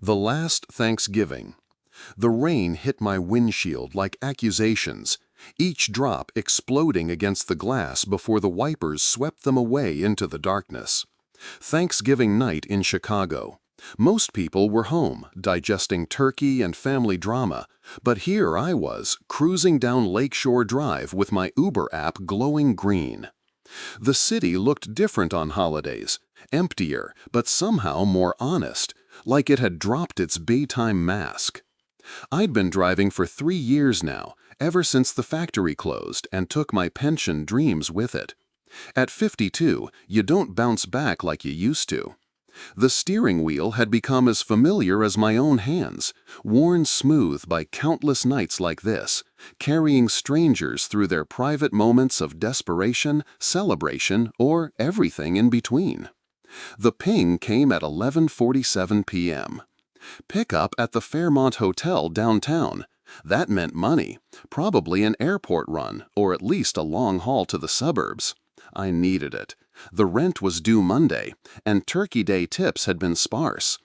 The last Thanksgiving. The rain hit my windshield like accusations, each drop exploding against the glass before the wipers swept them away into the darkness. Thanksgiving night in Chicago. Most people were home, digesting turkey and family drama, but here I was, cruising down Lakeshore Drive with my Uber app glowing green. The city looked different on holidays, emptier, but somehow more honest, like it had dropped its daytime mask. I'd been driving for 3 years now, ever since the factory closed and took my pension dreams with it. At 52, you don't bounce back like you used to. The steering wheel had become as familiar as my own hands, worn smooth by countless nights like this, carrying strangers through their private moments of desperation, celebration, or everything in between. The ping came at 11:47 p.m. Pickup at the Fairmont Hotel downtown. That meant money, probably an airport run, or at least a long haul to the suburbs. I needed it. The rent was due Monday, and Turkey Day tips had been sparse.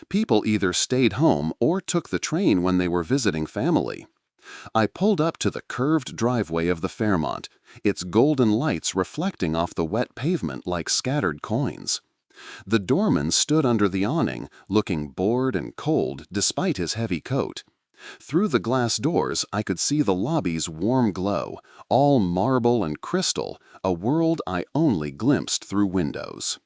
People either stayed home or took the train when they were visiting family. I pulled up to the curved driveway of the Fairmont, its golden lights reflecting off the wet pavement like scattered coins. The doorman stood under the awning, looking bored and cold despite his heavy coat. Through the glass doors, I could see the lobby's warm glow, all marble and crystal, a world I only glimpsed through windows.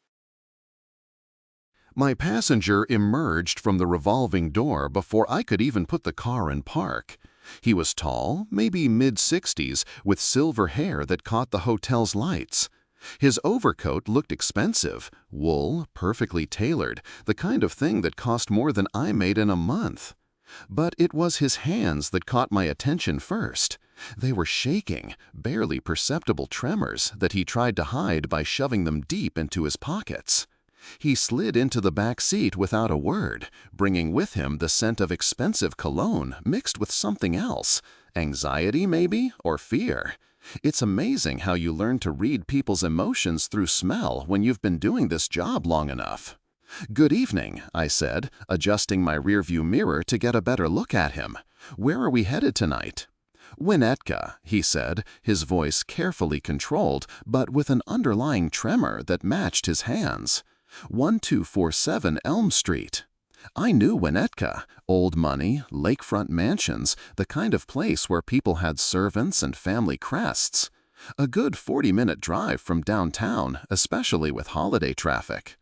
My passenger emerged from the revolving door before I could even put the car in park. He was tall, maybe mid-60s, with silver hair that caught the hotel's lights. His overcoat looked expensive, wool, perfectly tailored, the kind of thing that cost more than I made in a month. But it was his hands that caught my attention first. They were shaking, barely perceptible tremors that he tried to hide by shoving them deep into his pockets. He slid into the back seat without a word, bringing with him the scent of expensive cologne mixed with something else, anxiety maybe, or fear. It's amazing how you learn to read people's emotions through smell when you've been doing this job long enough. "Good evening," I said, adjusting my rearview mirror to get a better look at him. "Where are we headed tonight?" "Winnetka," he said, his voice carefully controlled, but with an underlying tremor that matched his hands. 1247 Elm Street. I knew Winnetka, old money, lakefront mansions, the kind of place where people had servants and family crests. A good 40-minute drive from downtown, especially with holiday traffic.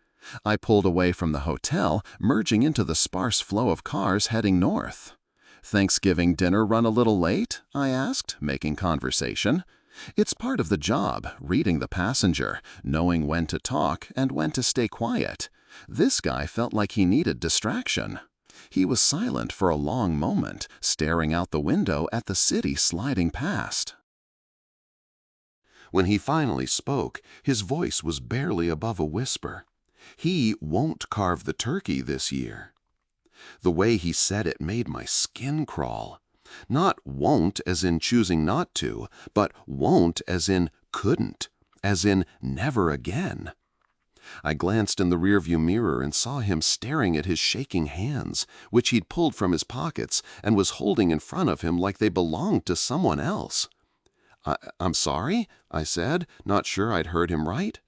I pulled away from the hotel, merging into the sparse flow of cars heading north. "Thanksgiving dinner run a little late?" I asked, making conversation. It's part of the job, reading the passenger, knowing when to talk and when to stay quiet. This guy felt like he needed distraction. He was silent for a long moment, staring out the window at the city sliding past. When he finally spoke, his voice was barely above a whisper. He won't carve the turkey this year. The way he said it made my skin crawl. Not won't as in choosing not to, but won't as in couldn't, as in never again. I glanced in the rearview mirror and saw him staring at his shaking hands, which he'd pulled from his pockets and was holding in front of him like they belonged to someone else. I'm sorry," I said, not sure I'd heard him right.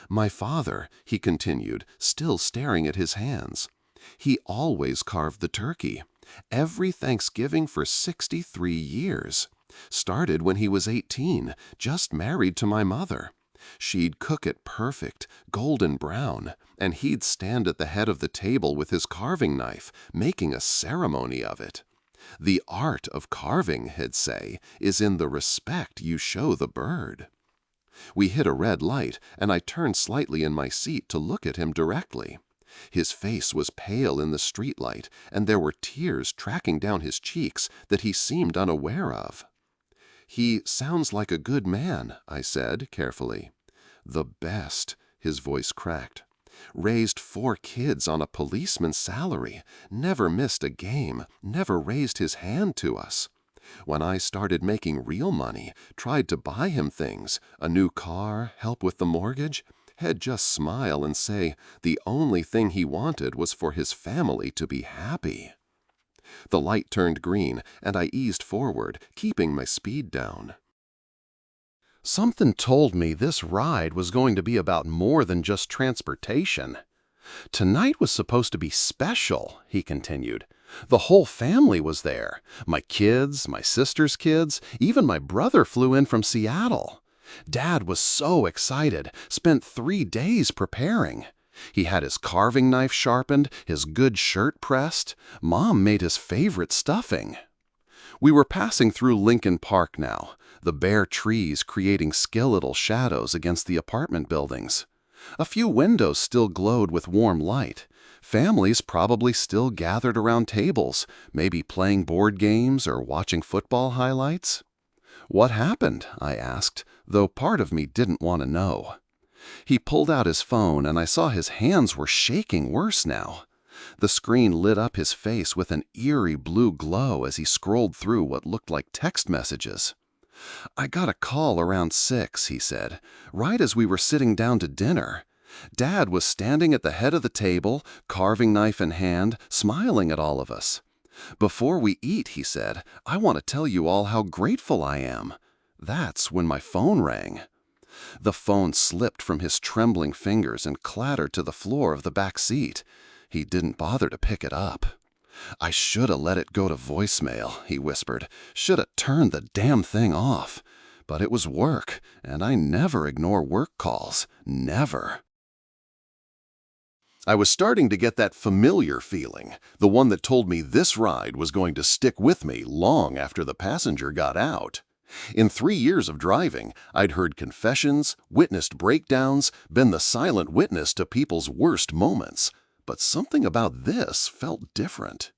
"My father," he continued, still staring at his hands. "He always carved the turkey. Every Thanksgiving for 63 years. Started when he was 18, just married to my mother. She'd cook it perfect, golden brown, and he'd stand at the head of the table with his carving knife, making a ceremony of it. The art of carving, he'd say, is in the respect you show the bird." We hit a red light, and I turned slightly in my seat to look at him directly. His face was pale in the streetlight, and there were tears tracking down his cheeks that he seemed unaware of. "He sounds like a good man," I said carefully. "The best," his voice cracked. "Raised 4 kids on a policeman's salary, never missed a game, never raised his hand to us. When I started making real money, tried to buy him things, a new car, help with the mortgage, He'd just smile and say the only thing he wanted was for his family to be happy. The light turned green, and I eased forward, keeping my speed down. Something told me this ride was going to be about more than just transportation. Tonight was supposed to be special, he continued. The whole family was there. My kids, my sister's kids, even my brother flew in from Seattle. Dad was so excited, spent 3 days preparing. He had his carving knife sharpened, his good shirt pressed. Mom made his favorite stuffing. We were passing through Lincoln Park now, the bare trees creating skeletal shadows against the apartment buildings. A few windows still glowed with warm light. Families probably still gathered around tables, maybe playing board games or watching football highlights. "What happened?" I asked, though part of me didn't want to know. He pulled out his phone, and I saw his hands were shaking worse now. The screen lit up his face with an eerie blue glow as he scrolled through what looked like text messages. "I got a call around 6, he said, right as we were sitting down to dinner. Dad was standing at the head of the table, carving knife in hand, smiling at all of us. Before we eat, he said, I want to tell you all how grateful I am. That's when my phone rang." The phone slipped from his trembling fingers and clattered to the floor of the back seat. He didn't bother to pick it up. "I should have let it go to voicemail," he whispered. "Should have turned the damn thing off. But it was work, and I never ignore work calls. Never." I was starting to get that familiar feeling, the one that told me this ride was going to stick with me long after the passenger got out. In 3 years of driving, I'd heard confessions, witnessed breakdowns, been the silent witness to people's worst moments. But something about this felt different.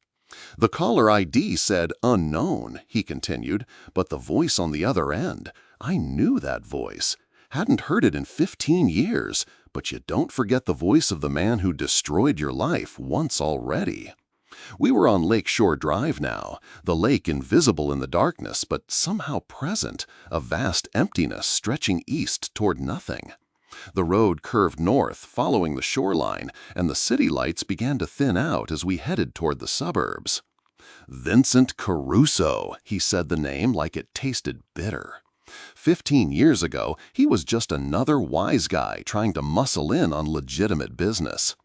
"The caller ID said unknown," he continued, "but the voice on the other end, I knew that voice. Hadn't heard it in 15 years, but you don't forget the voice of the man who destroyed your life once already." We were on Lake Shore Drive now, the lake invisible in the darkness, but somehow present, a vast emptiness stretching east toward nothing. The road curved north, following the shoreline, and the city lights began to thin out as we headed toward the suburbs. "Vincent Caruso," he said the name like it tasted bitter. 15 years ago, he was just another wise guy trying to muscle in on legitimate business.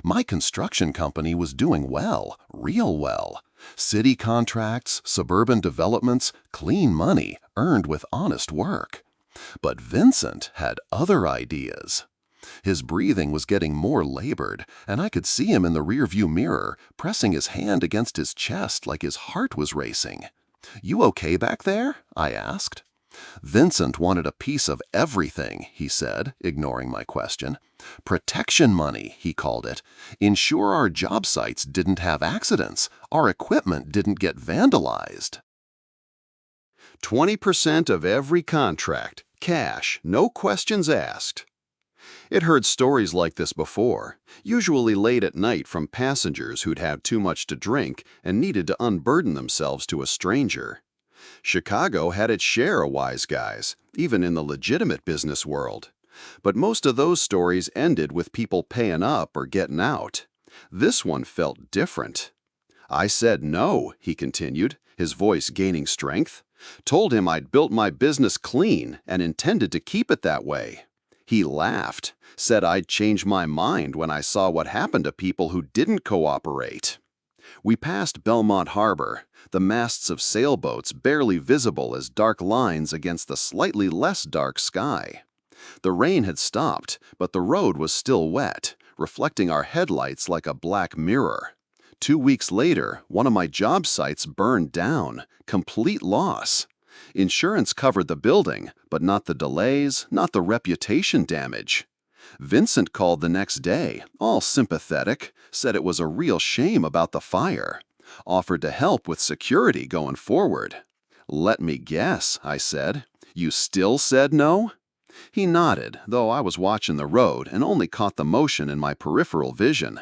My construction company was doing well, real well. City contracts, suburban developments, clean money, earned with honest work. But Vincent had other ideas. His breathing was getting more labored, and I could see him in the rearview mirror, pressing his hand against his chest like his heart was racing. "You okay back there?" I asked. Vincent wanted a piece of everything, he said, ignoring my question. Protection money, he called it. Ensure our job sites didn't have accidents, our equipment didn't get vandalized. 20% of every contract, cash, no questions asked. It heard stories like this before, usually late at night from passengers who'd had too much to drink and needed to unburden themselves to a stranger. Chicago had its share of wise guys, even in the legitimate business world. But most of those stories ended with people paying up or getting out. This one felt different. "I said no," he continued, his voice gaining strength. "Told him I'd built my business clean and intended to keep it that way. He laughed, said I'd change my mind when I saw what happened to people who didn't cooperate." We passed Belmont Harbor, the masts of sailboats barely visible as dark lines against the slightly less dark sky. The rain had stopped, but the road was still wet, reflecting our headlights like a black mirror. 2 weeks later, one of my job sites burned down, complete loss. Insurance covered the building, but not the delays, not the reputation damage. Vincent called the next day, all sympathetic, said it was a real shame about the fire. Offered to help with security going forward. "Let me guess," I said. "You still said no?" He nodded, though I was watching the road and only caught the motion in my peripheral vision.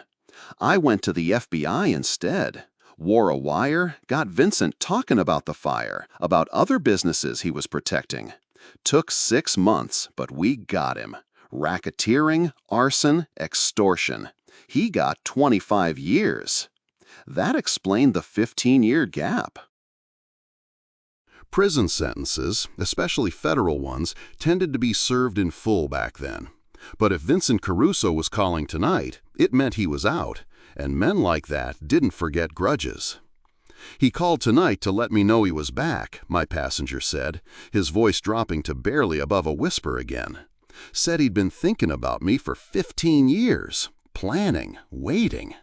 "I went to the FBI instead. Wore a wire, got Vincent talking about the fire, about other businesses he was protecting. Took 6 months, but we got him. Racketeering, arson, extortion. He got 25 years. That explained the 15-year gap. Prison sentences, especially federal ones, tended to be served in full back then. But if Vincent Caruso was calling tonight, it meant he was out, and men like that didn't forget grudges. "He called tonight to let me know he was back," my passenger said, his voice dropping to barely above a whisper again. "Said he'd been thinking about me for 15 years, planning, waiting."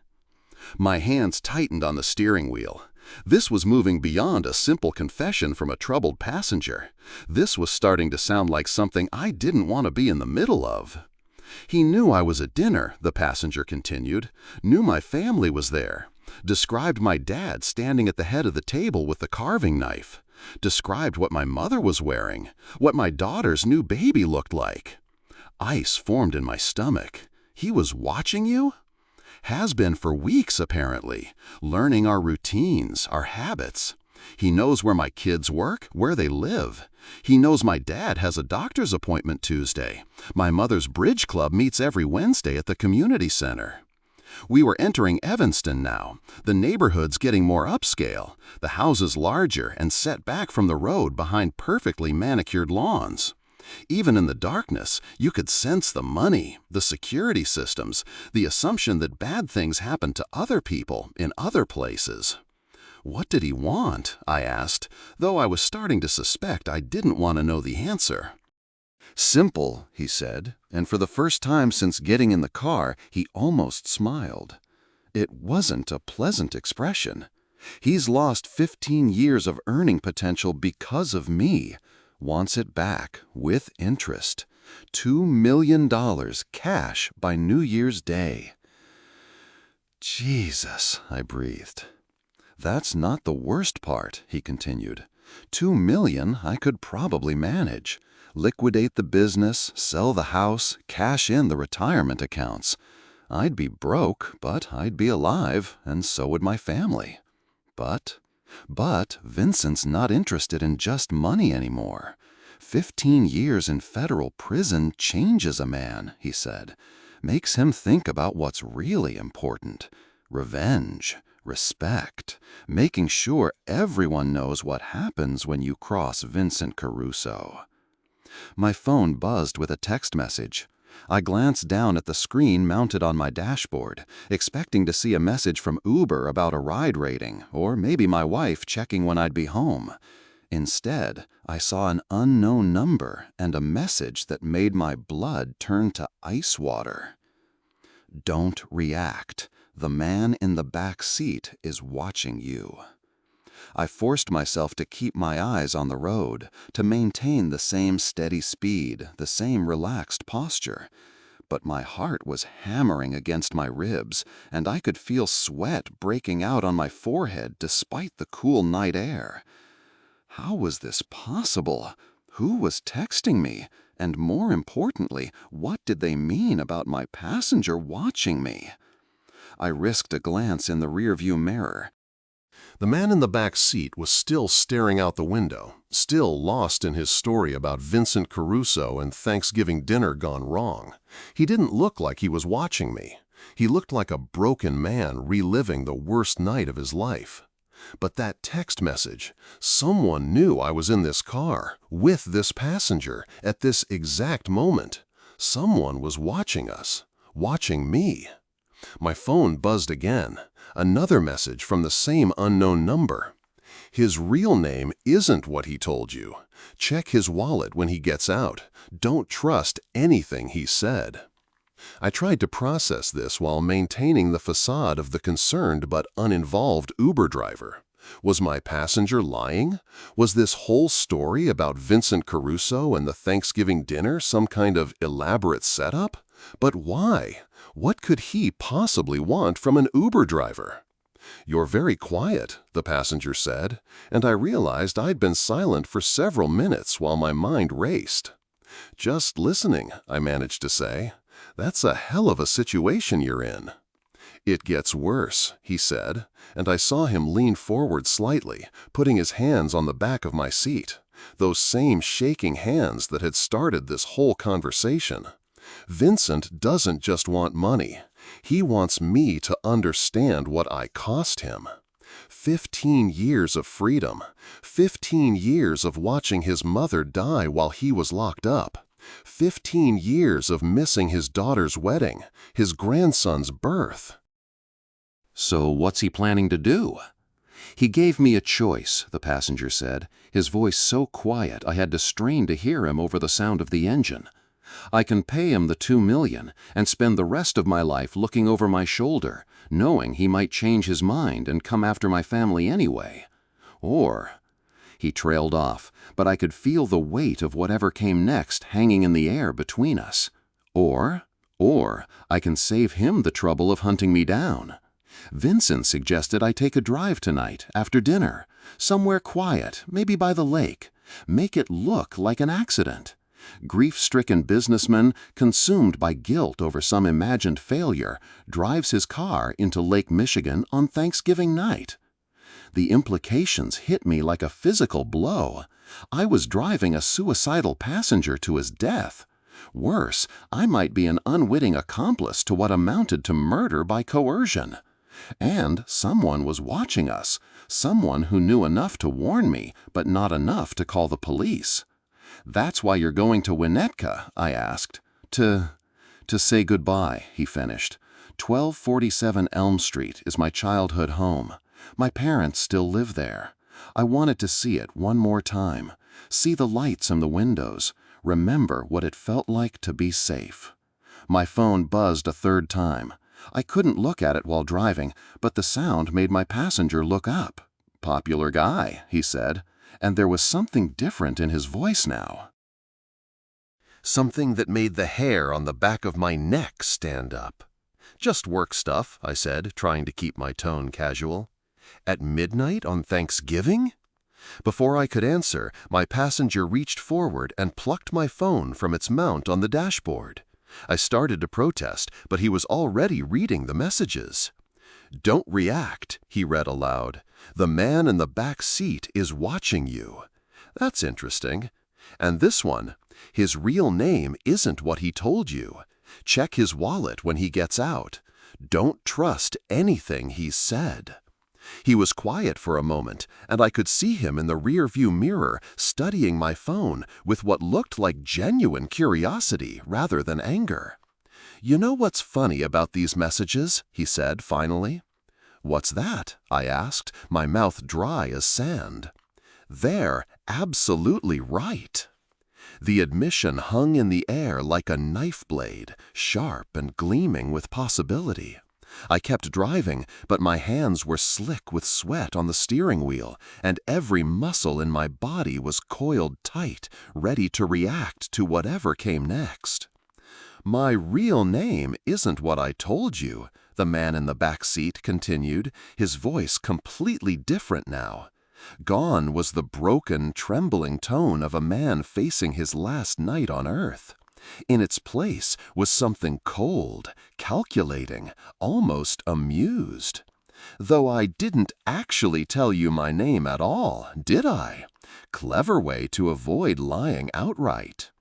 My hands tightened on the steering wheel. This was moving beyond a simple confession from a troubled passenger. This was starting to sound like something I didn't want to be in the middle of. "He knew I was at dinner," the passenger continued, "knew my family was there. Described my dad standing at the head of the table with the carving knife. Described what my mother was wearing, what my daughter's new baby looked like." Ice formed in my stomach. "He was watching you?" "Has been for weeks, apparently, learning our routines, our habits. He knows where my kids work, where they live. He knows my dad has a doctor's appointment Tuesday. My mother's bridge club meets every Wednesday at the community center. We were entering Evanston now. The neighborhood's getting more upscale, the houses larger and set back from the road behind perfectly manicured lawns. Even in the darkness, you could sense the money, the security systems, the assumption that bad things happen to other people in other places." "What did he want?" I asked, though I was starting to suspect I didn't want to know the answer. "Simple," he said, and for the first time since getting in the car, he almost smiled. It wasn't a pleasant expression. He's lost 15 years of earning potential because of me. Wants it back, with interest. $2 million cash by New Year's Day. "Jesus," I breathed. "That's not the worst part," he continued. $2 million I could probably manage. Liquidate the business, sell the house, cash in the retirement accounts. I'd be broke, but I'd be alive, and so would my family. But Vincent's not interested in just money anymore. 15 years in federal prison changes a man," he said. "Makes him think about what's really important. Revenge, respect, making sure everyone knows what happens when you cross Vincent Caruso." My phone buzzed with a text message. I glanced down at the screen mounted on my dashboard, expecting to see a message from Uber about a ride rating, or maybe my wife checking when I'd be home. Instead, I saw an unknown number and a message that made my blood turn to ice water. "Don't react. The man in the back seat is watching you." I forced myself to keep my eyes on the road, to maintain the same steady speed, the same relaxed posture. But my heart was hammering against my ribs, and I could feel sweat breaking out on my forehead despite the cool night air. How was this possible? Who was texting me? And more importantly, what did they mean about my passenger watching me? I risked a glance in the rearview mirror. The man in the back seat was still staring out the window, still lost in his story about Vincent Caruso and Thanksgiving dinner gone wrong. He didn't look like he was watching me. He looked like a broken man reliving the worst night of his life. But that text message, someone knew I was in this car, with this passenger, at this exact moment. Someone was watching us, watching me. My phone buzzed again. Another message from the same unknown number. "His real name isn't what he told you. Check his wallet when he gets out. Don't trust anything he said." I tried to process this while maintaining the facade of the concerned but uninvolved Uber driver. Was my passenger lying? Was this whole story about Vincent Caruso and the Thanksgiving dinner some kind of elaborate setup? But why? What could he possibly want from an Uber driver? "You're very quiet," the passenger said, and I realized I'd been silent for several minutes while my mind raced. "Just listening," I managed to say. "That's a hell of a situation you're in." "It gets worse," he said, and I saw him lean forward slightly, putting his hands on the back of my seat. Those same shaking hands that had started this whole conversation. Vincent doesn't just want money. He wants me to understand what I cost him. 15 years of freedom. 15 years of watching his mother die while he was locked up. 15 years of missing his daughter's wedding, his grandson's birth. So what's he planning to do? He gave me a choice, the passenger said, his voice so quiet I had to strain to hear him over the sound of the engine. I can pay him the $2 million and spend the rest of my life looking over my shoulder, knowing he might change his mind and come after my family anyway. Or... He trailed off, but I could feel the weight of whatever came next hanging in the air between us. Or I can save him the trouble of hunting me down. Vincent suggested I take a drive tonight, after dinner, somewhere quiet, maybe by the lake. Make it look like an accident. Grief-stricken businessman, consumed by guilt over some imagined failure, drives his car into Lake Michigan on Thanksgiving night. The implications hit me like a physical blow. I was driving a suicidal passenger to his death. Worse, I might be an unwitting accomplice to what amounted to murder by coercion. And someone was watching us, someone who knew enough to warn me, but not enough to call the police. "That's why you're going to Winnetka?" I asked. To say goodbye," he finished. 1247 Elm Street is my childhood home. My parents still live there. I wanted to see it one more time, see the lights in the windows, remember what it felt like to be safe. My phone buzzed a third time. I couldn't look at it while driving, but the sound made my passenger look up. "Popular guy," he said, and there was something different in his voice now. Something that made the hair on the back of my neck stand up. "Just work stuff," I said, trying to keep my tone casual. "At midnight on Thanksgiving?" Before I could answer, my passenger reached forward and plucked my phone from its mount on the dashboard. I started to protest, but he was already reading the messages. "Don't react," he read aloud. "The man in the back seat is watching you." That's interesting. And this one, "His real name isn't what he told you. Check his wallet when he gets out. Don't trust anything he's said." He was quiet for a moment, and I could see him in the rear-view mirror studying my phone with what looked like genuine curiosity rather than anger. "You know what's funny about these messages?" he said finally. "What's that?" I asked, my mouth dry as sand. "They're absolutely right." The admission hung in the air like a knife blade, sharp and gleaming with possibility. I kept driving, but my hands were slick with sweat on the steering wheel, and every muscle in my body was coiled tight, ready to react to whatever came next. "My real name isn't what I told you," the man in the back seat continued, his voice completely different now. Gone was the broken, trembling tone of a man facing his last night on earth. In its place was something cold, calculating, almost amused. "Though I didn't actually tell you my name at all, did I? Clever way to avoid lying outright."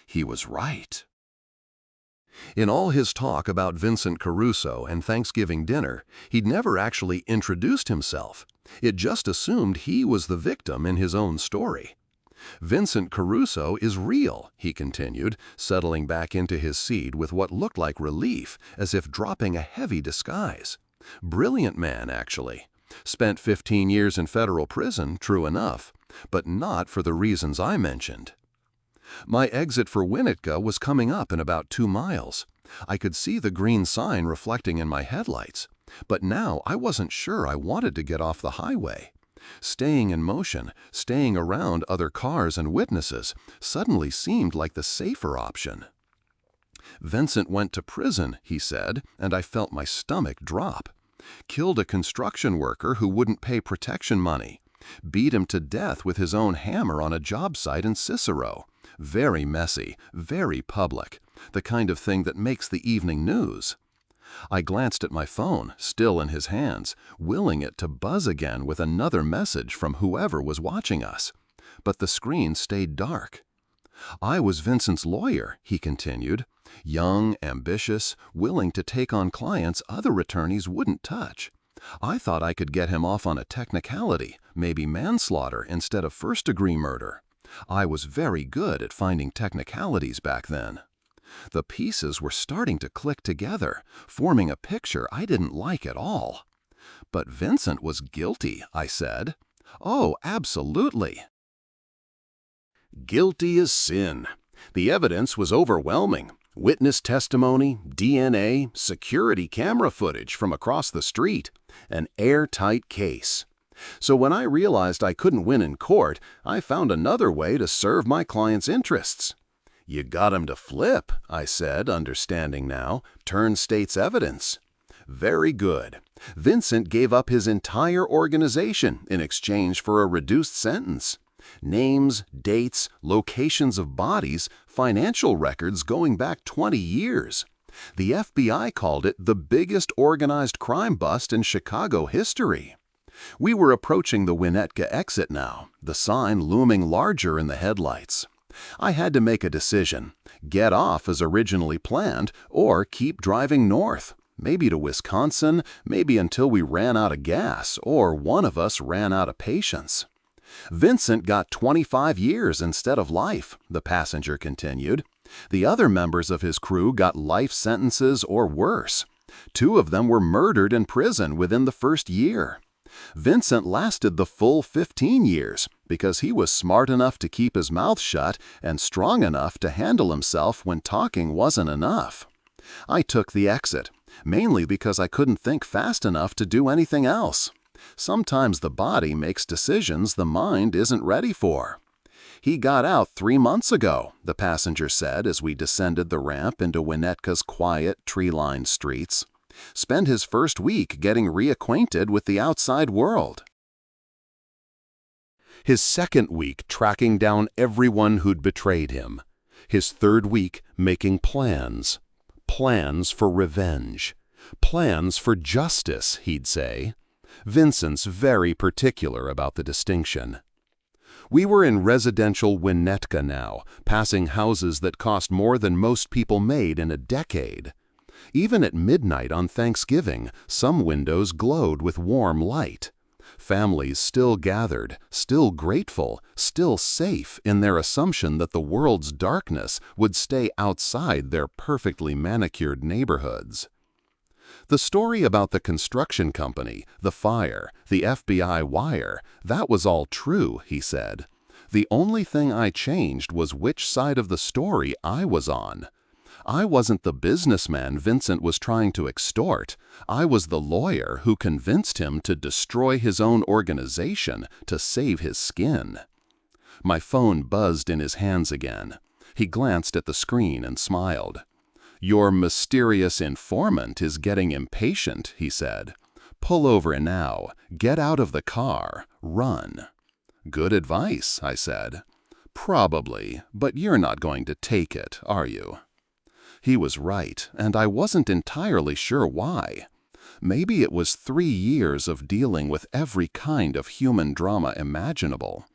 He was right. In all his talk about Vincent Caruso and Thanksgiving dinner, he'd never actually introduced himself. It just assumed he was the victim in his own story. "Vincent Caruso is real," he continued, settling back into his seat with what looked like relief, as if dropping a heavy disguise. "Brilliant man, actually. Spent 15 years in federal prison, true enough, but not for the reasons I mentioned." My exit for Winnetka was coming up in about 2 miles. I could see the green sign reflecting in my headlights, but now I wasn't sure I wanted to get off the highway. Staying in motion, staying around other cars and witnesses, suddenly seemed like the safer option. "Vincent went to prison," he said, and I felt my stomach drop. "Killed a construction worker who wouldn't pay protection money. Beat him to death with his own hammer on a job site in Cicero. Very messy, very public, the kind of thing that makes the evening news." I glanced at my phone, still in his hands, willing it to buzz again with another message from whoever was watching us. But the screen stayed dark. "I was Vincent's lawyer," he continued. Young, ambitious, willing to take on clients other attorneys wouldn't touch. I thought I could get him off on a technicality, maybe manslaughter instead of first-degree murder. I was very good at finding technicalities back then. The pieces were starting to click together, forming a picture I didn't like at all. But Vincent was guilty, I said. Oh, absolutely. Guilty as sin. The evidence was overwhelming. Witness testimony, DNA, security camera footage from across the street. An airtight case. So when I realized I couldn't win in court, I found another way to serve my client's interests. You got him to flip, I said, understanding now. Turn state's evidence. Very good. Vincent gave up his entire organization in exchange for a reduced sentence. Names, dates, locations of bodies, financial records going back 20 years. The FBI called it the biggest organized crime bust in Chicago history. We were approaching the Winnetka exit now, the sign looming larger in the headlights. I had to make a decision, get off as originally planned, or keep driving north, maybe to Wisconsin, maybe until we ran out of gas, or one of us ran out of patience. Vincent got 25 years instead of life, the passenger continued. The other members of his crew got life sentences or worse. 2 of them were murdered in prison within the first year. Vincent lasted the full 15 years because he was smart enough to keep his mouth shut and strong enough to handle himself when talking wasn't enough. I took the exit, mainly because I couldn't think fast enough to do anything else. Sometimes the body makes decisions the mind isn't ready for. He got out 3 months ago, the passenger said as we descended the ramp into Winnetka's quiet, tree-lined streets. Spent his first week getting reacquainted with the outside world. His second week tracking down everyone who'd betrayed him. His third week making plans. Plans for revenge. Plans for justice, he'd say. Vincent's very particular about the distinction. We were in residential Winnetka now, passing houses that cost more than most people made in a decade. Even at midnight on Thanksgiving, some windows glowed with warm light. Families still gathered, still grateful, still safe in their assumption that the world's darkness would stay outside their perfectly manicured neighborhoods. The story about the construction company, the fire, the FBI wire, that was all true, he said. The only thing I changed was which side of the story I was on. I wasn't the businessman Vincent was trying to extort. I was the lawyer who convinced him to destroy his own organization to save his skin. My phone buzzed in his hands again. He glanced at the screen and smiled. Your mysterious informant is getting impatient, he said. Pull over now. Get out of the car. Run. Good advice, I said. Probably, but you're not going to take it, are you? He was right, and I wasn't entirely sure why. Maybe it was 3 years of dealing with every kind of human drama imaginable.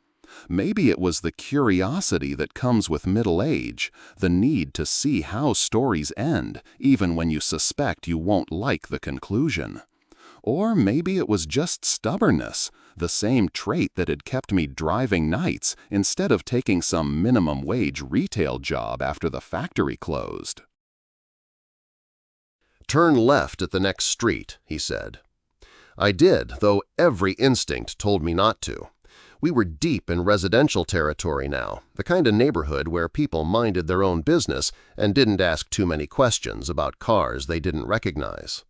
Maybe it was the curiosity that comes with middle age, the need to see how stories end, even when you suspect you won't like the conclusion. Or maybe it was just stubbornness, the same trait that had kept me driving nights instead of taking some minimum-wage retail job after the factory closed. Turn left at the next street, he said. I did, though every instinct told me not to. We were deep in residential territory now, the kind of neighborhood where people minded their own business and didn't ask too many questions about cars they didn't recognize.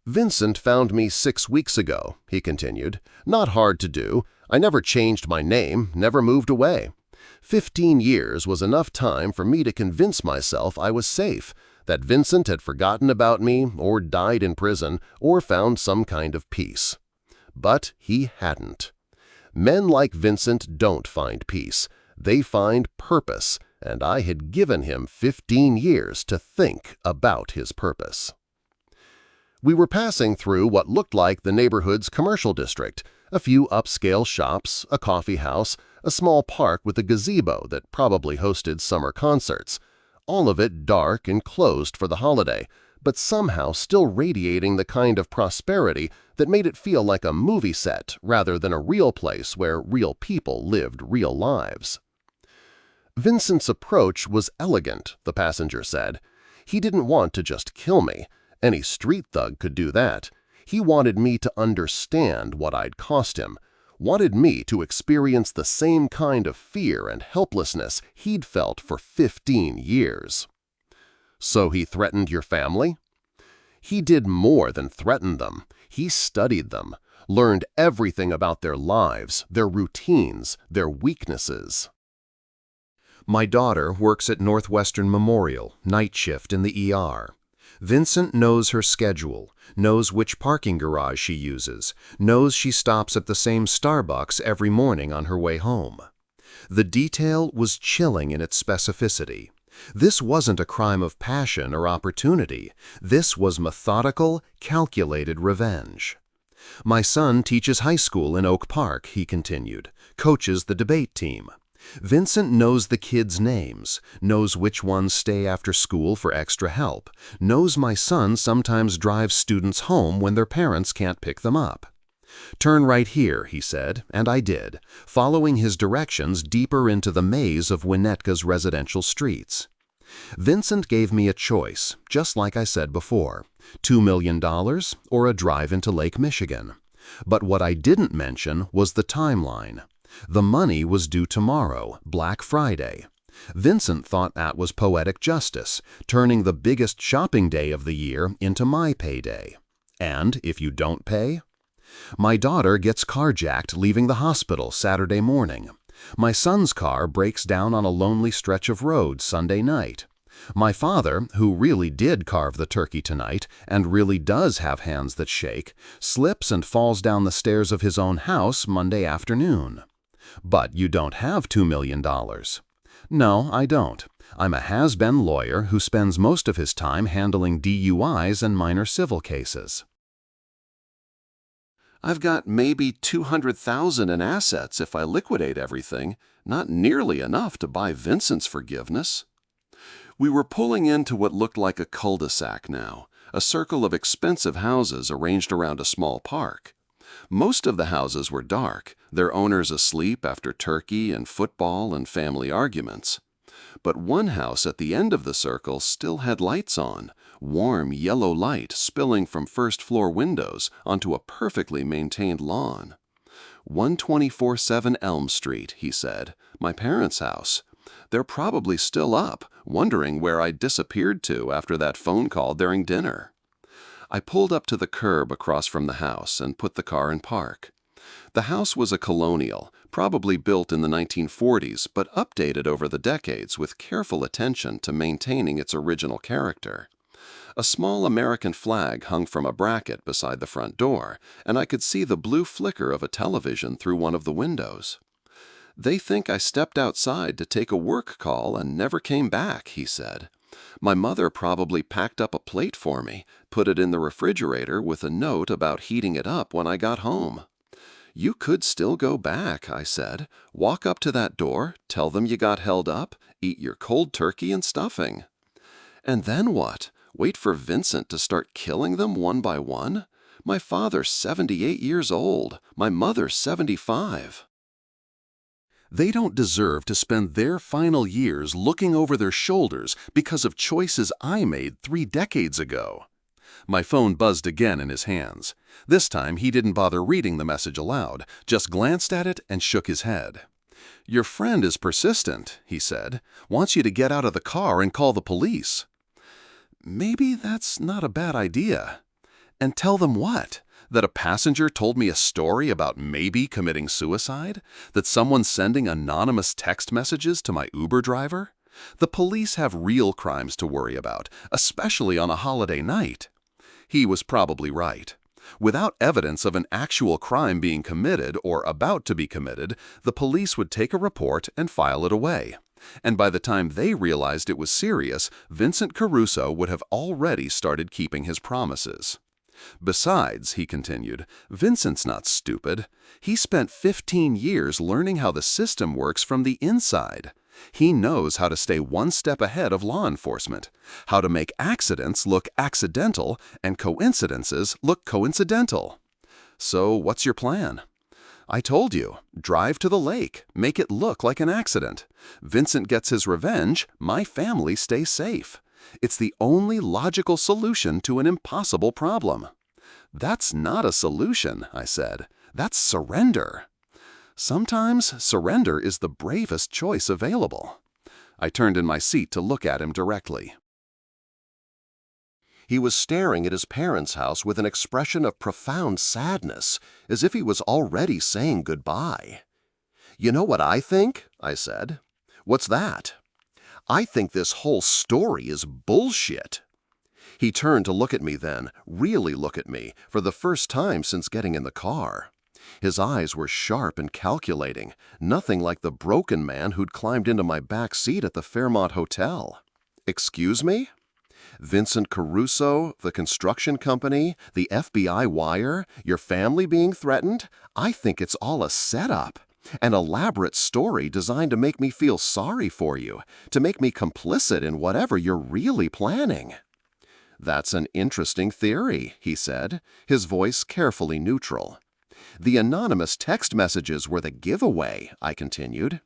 Vincent found me 6 weeks ago, he continued. Not hard to do. I never changed my name, never moved away. 15 years was enough time for me to convince myself I was safe, that Vincent had forgotten about me or died in prison or found some kind of peace. But he hadn't. Men like Vincent don't find peace. They find purpose, and I had given him 15 years to think about his purpose. We were passing through what looked like the neighborhood's commercial district, a few upscale shops, a coffee house, a small park with a gazebo that probably hosted summer concerts. All of it dark and closed for the holiday, but somehow still radiating the kind of prosperity that made it feel like a movie set rather than a real place where real people lived real lives. Vincent's approach was elegant, the passenger said. He didn't want to just kill me. Any street thug could do that. He wanted me to understand what I'd cost him, wanted me to experience the same kind of fear and helplessness he'd felt for 15 years. So he threatened your family? He did more than threaten them. He studied them, learned everything about their lives, their routines, their weaknesses. My daughter works at Northwestern Memorial, night shift in the ER. Vincent knows her schedule, knows which parking garage she uses, knows she stops at the same Starbucks every morning on her way home. The detail was chilling in its specificity. This wasn't a crime of passion or opportunity. This was methodical, calculated revenge. My son teaches high school in Oak Park, he continued, coaches the debate team. Vincent knows the kids' names, knows which ones stay after school for extra help, knows my son sometimes drives students home when their parents can't pick them up. Turn right here, he said, and I did, following his directions deeper into the maze of Winnetka's residential streets. Vincent gave me a choice, just like I said before, $2 million or a drive into Lake Michigan. But what I didn't mention was the timeline. The money was due tomorrow, Black Friday. Vincent thought that was poetic justice, turning the biggest shopping day of the year into my payday. And if you don't pay? My daughter gets carjacked leaving the hospital Saturday morning. My son's car breaks down on a lonely stretch of road Sunday night. My father, who really did carve the turkey tonight and really does have hands that shake, slips and falls down the stairs of his own house Monday afternoon. But you don't have $2 million. No, I don't. I'm a has-been lawyer who spends most of his time handling DUIs and minor civil cases. I've got maybe $200,000 in assets if I liquidate everything, not nearly enough to buy Vincent's forgiveness. We were pulling into what looked like a cul-de-sac now, a circle of expensive houses arranged around a small park. Most of the houses were dark, their owners asleep after turkey and football and family arguments. But one house at the end of the circle still had lights on, warm yellow light spilling from first-floor windows onto a perfectly maintained lawn. 124-7 Elm Street, he said, my parents' house. They're probably still up, wondering where I disappeared to after that phone call during dinner. I pulled up to the curb across from the house and put the car in park. The house was a colonial, probably built in the 1940s, but updated over the decades with careful attention to maintaining its original character. A small American flag hung from a bracket beside the front door, and I could see the blue flicker of a television through one of the windows. They think I stepped outside to take a work call and never came back, he said. My mother probably packed up a plate for me, put it in the refrigerator with a note about heating it up when I got home. You could still go back, I said. Walk up to that door, tell them you got held up, eat your cold turkey and stuffing. And then what? Wait for Vincent to start killing them one by one? My father's 78 years old. My mother's 75. They don't deserve to spend their final years looking over their shoulders because of choices I made 3 decades ago. My phone buzzed again in his hands. This time he didn't bother reading the message aloud, just glanced at it and shook his head. Your friend is persistent, he said, wants you to get out of the car and call the police. Maybe that's not a bad idea. And tell them what? That a passenger told me a story about maybe committing suicide? That someone's sending anonymous text messages to my Uber driver? The police have real crimes to worry about, especially on a holiday night. He was probably right. Without evidence of an actual crime being committed or about to be committed, the police would take a report and file it away. And by the time they realized it was serious, Vincent Caruso would have already started keeping his promises. Besides, he continued, Vincent's not stupid. He spent 15 years learning how the system works from the inside. He knows how to stay one step ahead of law enforcement, how to make accidents look accidental and coincidences look coincidental. So what's your plan? I told you, drive to the lake, make it look like an accident. Vincent gets his revenge, my family stays safe. It's the only logical solution to an impossible problem. That's not a solution, I said. That's surrender. Sometimes surrender is the bravest choice available. I turned in my seat to look at him directly. He was staring at his parents' house with an expression of profound sadness, as if he was already saying goodbye. "You know what I think?" I said. "What's that?" "I think this whole story is bullshit." He turned to look at me then, really look at me, for the first time since getting in the car. His eyes were sharp and calculating, nothing like the broken man who'd climbed into my back seat at the Fairmont Hotel. "Excuse me? Vincent Caruso, the construction company, the FBI wire, your family being threatened? I think it's all a setup. An elaborate story designed to make me feel sorry for you, to make me complicit in whatever you're really planning." "That's an interesting theory," he said, his voice carefully neutral. "The anonymous text messages were the giveaway," I continued.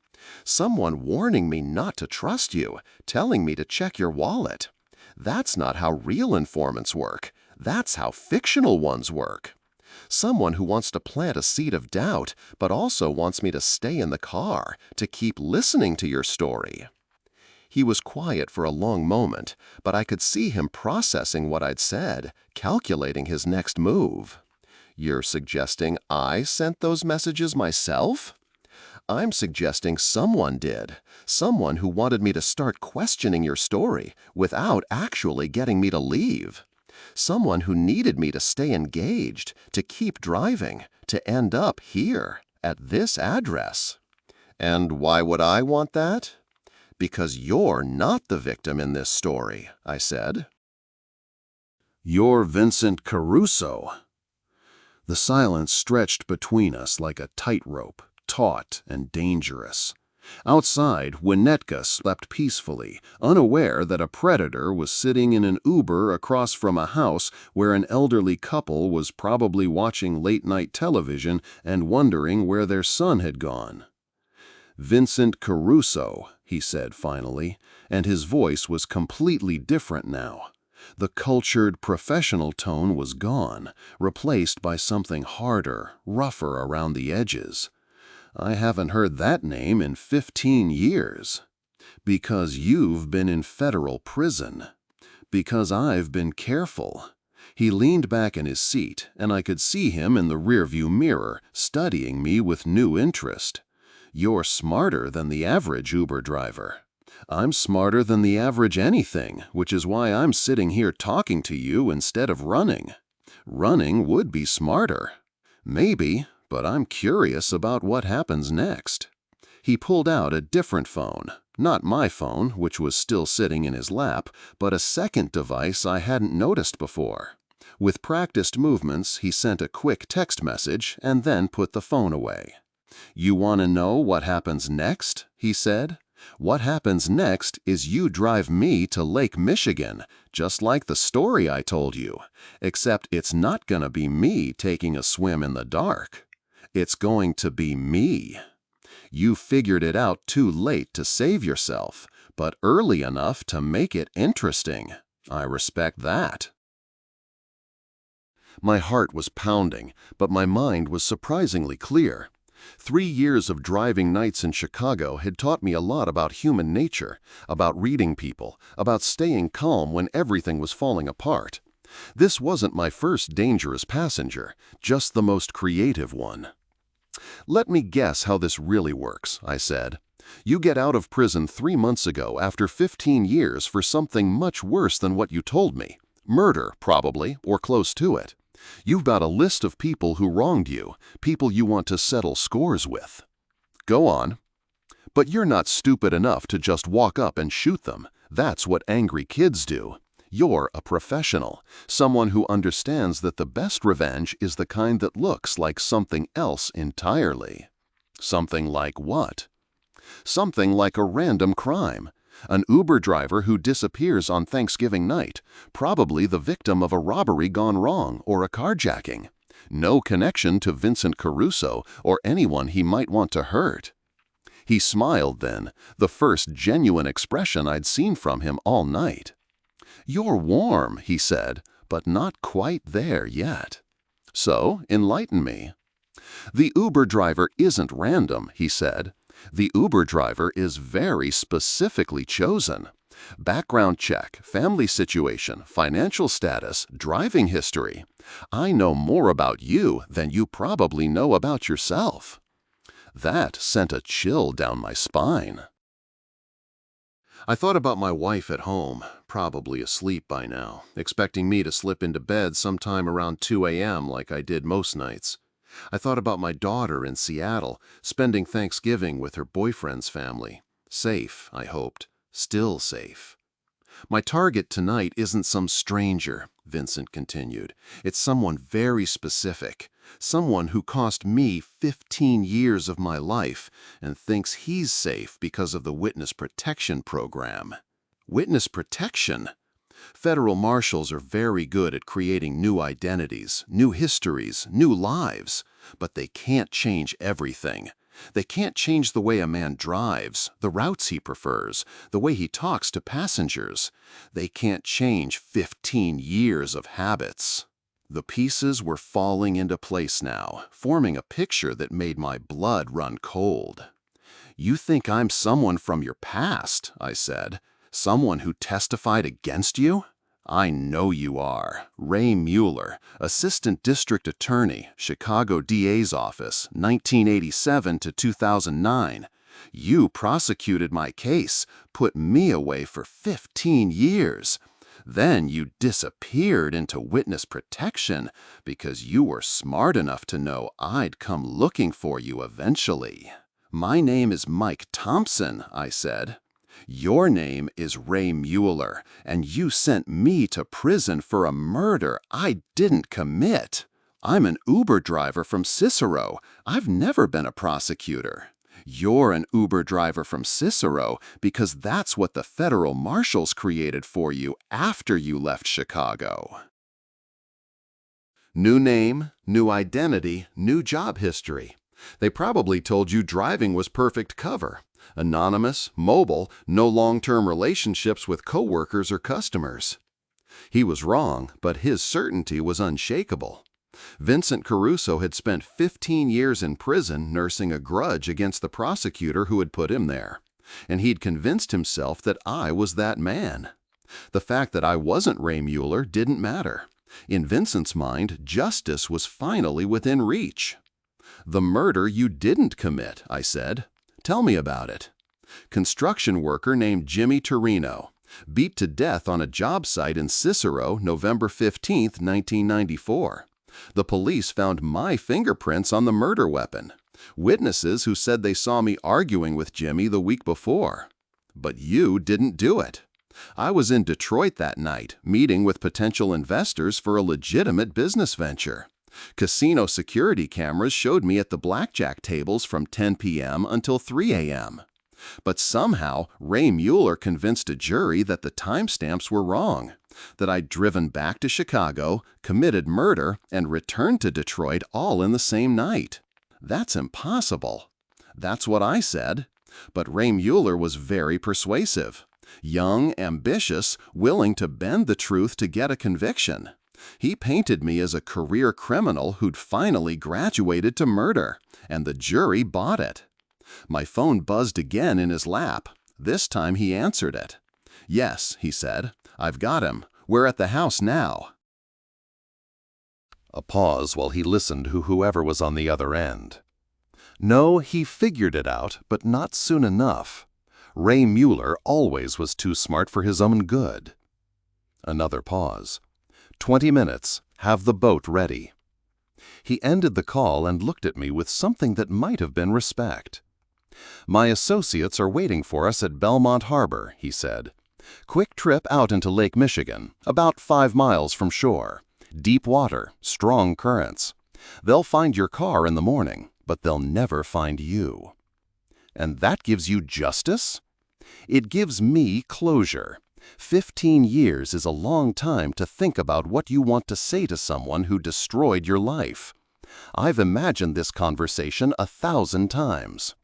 "Someone warning me not to trust you, telling me to check your wallet. That's not how real informants work. That's how fictional ones work. Someone who wants to plant a seed of doubt, but also wants me to stay in the car, to keep listening to your story." He was quiet for a long moment, but I could see him processing what I'd said, calculating his next move. "You're suggesting I sent those messages myself?" "I'm suggesting someone did. Someone who wanted me to start questioning your story without actually getting me to leave. Someone who needed me to stay engaged, to keep driving, to end up here, at this address." "And why would I want that?" "Because you're not the victim in this story," I said. "You're Vincent Caruso." The silence stretched between us like a tightrope, taut and dangerous. Outside, Winnetka slept peacefully, unaware that a predator was sitting in an Uber across from a house where an elderly couple was probably watching late-night television and wondering where their son had gone. "Vincent Caruso," he said finally, and his voice was completely different now. The cultured, professional tone was gone, replaced by something harder, rougher around the edges. "I haven't heard that name in 15 years. Because you've been in federal prison. Because I've been careful." He leaned back in his seat, and I could see him in the rearview mirror, studying me with new interest. "You're smarter than the average Uber driver." "I'm smarter than the average anything, which is why I'm sitting here talking to you instead of running." "Running would be smarter." "Maybe, but I'm curious about what happens next." He pulled out a different phone, not my phone, which was still sitting in his lap, but a second device I hadn't noticed before. With practiced movements, he sent a quick text message and then put the phone away. "You want to know what happens next?" he said. "What happens next is you drive me to Lake Michigan, just like the story I told you, except it's not going to be me taking a swim in the dark. It's going to be me. You figured it out too late to save yourself, but early enough to make it interesting. I respect that." My heart was pounding, but my mind was surprisingly clear. 3 years of driving nights in Chicago had taught me a lot about human nature, about reading people, about staying calm when everything was falling apart. This wasn't my first dangerous passenger, just the most creative one. "Let me guess how this really works," I said. "You get out of prison 3 months ago after 15 years for something much worse than what you told me. Murder, probably, or close to it. You've got a list of people who wronged you, people you want to settle scores with." "Go on." "But you're not stupid enough to just walk up and shoot them. That's what angry kids do. You're a professional, someone who understands that the best revenge is the kind that looks like something else entirely." "Something like what?" Something like a random crime. An Uber driver who disappears on Thanksgiving night, probably the victim of a robbery gone wrong or a carjacking. No connection to Vincent Caruso or anyone he might want to hurt. He smiled then, the first genuine expression I'd seen from him all night. "You're warm," he said, "but not quite there yet." So, enlighten me. "The Uber driver isn't random," he said. "The Uber driver is very specifically chosen. Background check, family situation, financial status, driving history. I know more about you than you probably know about yourself." That sent a chill down my spine. I thought about my wife at home, probably asleep by now, expecting me to slip into bed sometime around 2 a.m. like I did most nights. I thought about my daughter in Seattle, spending Thanksgiving with her boyfriend's family. Safe, I hoped. Still safe. "My target tonight isn't some stranger," Vincent continued. "It's someone very specific. Someone who cost me 15 years of my life and thinks he's safe because of the witness protection program." Witness protection? Federal marshals are very good at creating new identities, new histories, new lives, but they can't change everything. They can't change the way a man drives, the routes he prefers, the way he talks to passengers. They can't change 15 years of habits. The pieces were falling into place now, forming a picture that made my blood run cold. "You think I'm someone from your past," I said. "Someone who testified against you? I know you are. Ray Mueller, Assistant District Attorney, Chicago DA's Office, 1987 to 2009. You prosecuted my case, put me away for 15 years. Then you disappeared into witness protection because you were smart enough to know I'd come looking for you eventually." "My name is Mike Thompson," I said. "Your name is Ray Mueller, and you sent me to prison for a murder I didn't commit. I'm an Uber driver from Cicero. I've never been a prosecutor. You're an Uber driver from Cicero because that's what the federal marshals created for you after you left Chicago." New name, new identity, new job history. They probably told you driving was perfect cover. Anonymous, mobile, no long-term relationships with coworkers or customers. He was wrong, but his certainty was unshakable. Vincent Caruso had spent 15 years in prison nursing a grudge against the prosecutor who had put him there, and he'd convinced himself that I was that man. The fact that I wasn't Ray Mueller didn't matter. In Vincent's mind, justice was finally within reach. "The murder you didn't commit," I said. "Tell me about it." "Construction worker named Jimmy Torino. Beat to death on a job site in Cicero, November 15, 1994. The police found my fingerprints on the murder weapon. Witnesses who said they saw me arguing with Jimmy the week before. But you didn't do it. I was in Detroit that night, meeting with potential investors for a legitimate business venture. Casino security cameras showed me at the blackjack tables from 10 p.m. until 3 a.m. But somehow, Ray Mueller convinced a jury that the timestamps were wrong, that I'd driven back to Chicago, committed murder, and returned to Detroit all in the same night. That's impossible. That's what I said. But Ray Mueller was very persuasive. Young, ambitious, willing to bend the truth to get a conviction. He painted me as a career criminal who'd finally graduated to murder, and the jury bought it. My phone buzzed again in his lap. This time he answered it. "Yes," he said, "I've got him. We're at the house now." A pause while he listened to whoever was on the other end. No, he figured it out, but not soon enough. Ray Mueller always was too smart for his own good. Another pause. 20 minutes. Have the boat ready. He ended the call and looked at me with something that might have been respect. "My associates are waiting for us at Belmont Harbor," he said. "Quick trip out into Lake Michigan, about 5 miles from shore. Deep water, strong currents. They'll find your car in the morning, but they'll never find you." And that gives you justice? It gives me closure. 15 years is a long time to think about what you want to say to someone who destroyed your life. I've imagined this conversation 1,000 times.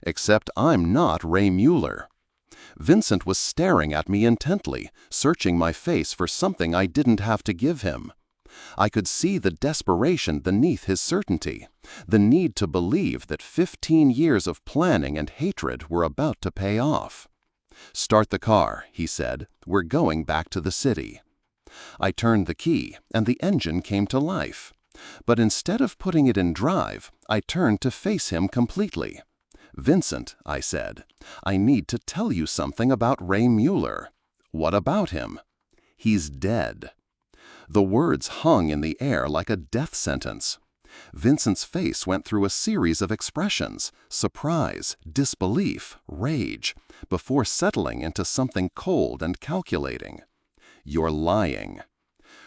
Except I'm not Ray Mueller. Vincent was staring at me intently, searching my face for something I didn't have to give him. I could see the desperation beneath his certainty, the need to believe that 15 years of planning and hatred were about to pay off. "Start the car," he said. "We're going back to the city." I turned the key, and the engine came to life. But instead of putting it in drive, I turned to face him completely. "Vincent," I said, "I need to tell you something about Ray Mueller." "What about him?" "He's dead." The words hung in the air like a death sentence. Vincent's face went through a series of expressions: surprise, disbelief, rage, before settling into something cold and calculating. "You're lying.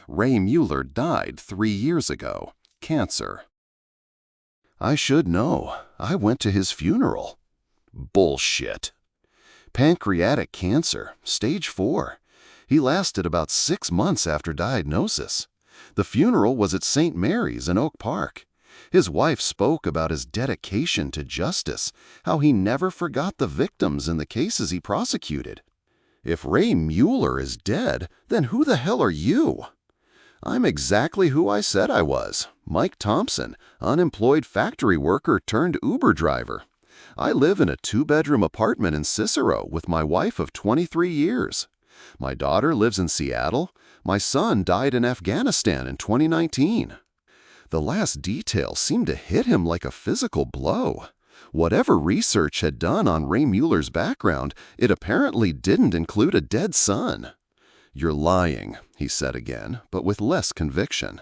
Ray Mueller died 3 years ago. Cancer." "I should know. I went to his funeral." "Bullshit. Pancreatic cancer, stage 4. He lasted about 6 months after diagnosis. The funeral was at St. Mary's in Oak Park. His wife spoke about his dedication to justice, how he never forgot the victims in the cases he prosecuted. If Ray Mueller is dead, then who the hell are you?" "I'm exactly who I said I was. Mike Thompson, unemployed factory worker turned Uber driver. I live in a 2-bedroom apartment in Cicero with my wife of 23 years. My daughter lives in Seattle. My son died in Afghanistan in 2019. The last detail seemed to hit him like a physical blow. Whatever research had done on Ray Mueller's background, it apparently didn't include a dead son. "You're lying," he said again, but with less conviction.